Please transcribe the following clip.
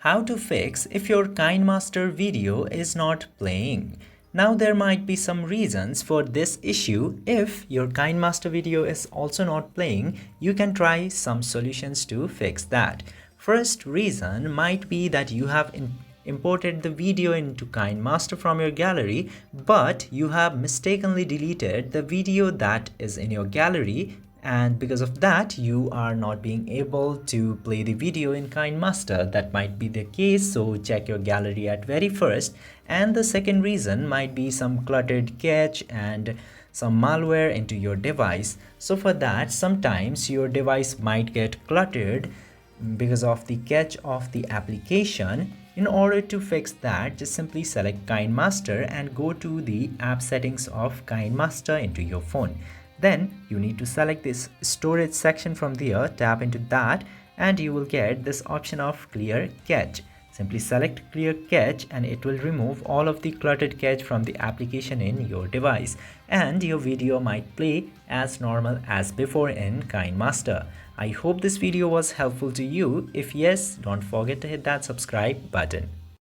How to fix if your KineMaster video is not playing. Now there might be some reasons for this issue. If your KineMaster video is also not playing, you can try some solutions to fix that. First reason might be that you have imported the video into KineMaster from your gallery, but you have mistakenly deleted the video that is in your gallery, and because of that you are not being able to play the video in KineMaster. That might be the case, so check your gallery at very first. And the second reason might be some cluttered cache and some malware into your device. So for that, sometimes your device might get cluttered because of the cache of the application. In order to fix that, just simply select KineMaster and go to the app settings of KineMaster into your phone. Then you need to select this storage section from there, tap into that, and you will get this option of clear cache. Simply select clear cache and it will remove all of the cluttered cache from the application in your device, and your video might play as normal as before in KineMaster. I hope this video was helpful to you. If yes, don't forget to hit that subscribe button.